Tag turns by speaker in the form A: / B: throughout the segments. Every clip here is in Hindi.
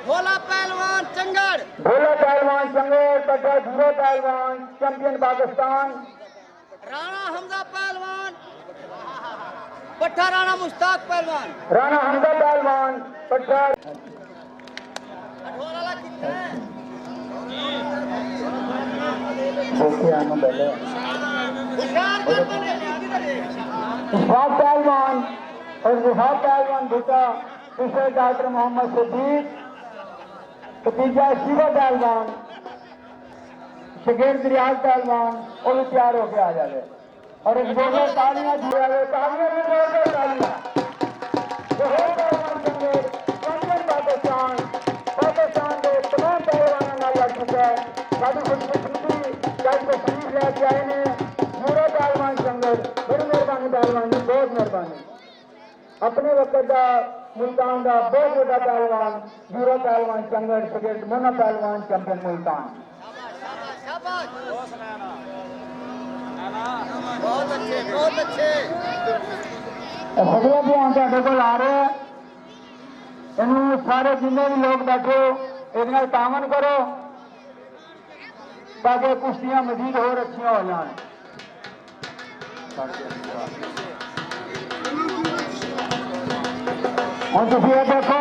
A: भोला पहलवान चंगड़,
B: भोला पहलवान चंगड़, पट्टा धीरो पहलवान चैंपियन पाकिस्तान।
A: राणा हमजा पहलवान, पट्टा राणा मुश्ताक पहलवान,
B: राणा हमजा पहलवान पट्टा। इशफाक पहलवान और रिहाब पहलवान भूटा, दूसरे डॉक्टर मोहम्मद सिद्दीक, भतीजा शिवा पहलवान, शगीर रियाज पहलवान और भी तैयार होके आ जाए और एक दो तालियां तालियां पाकिस्तान पाकिस्तान के तमाम पहलवानों लग चुका है। साधु खुशखुशी कल तशरीफ लेके आए ने नूरा पहलवान संगत, बड़ी मेहरबानी पहलवान जी, बहुत मेहरबानी। अपने वक्त का मुल्तान का बहुत बड़ा पहलवान नूरा पहलवान संगत, शगीर मोना पहलवान चैंपियन मुल्तान।
A: बहुत अच्छे, बहुत अच्छे।
B: हदिया भी आंटे को ला रहे हैं, इन सारे जिन्हें भी लोग बैठो एक तामन करो ताकि कुश्तियां मजीद और अच्छियां हो जाए। और तुम ये देखो,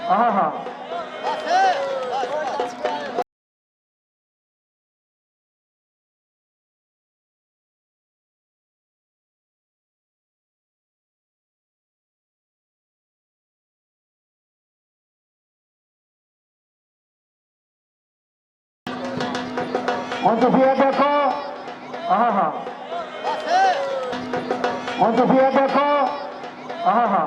B: हाँ हाँ और तुम ये देखो, हाँ हाँ और तुम ये देखो, हाँ हाँ।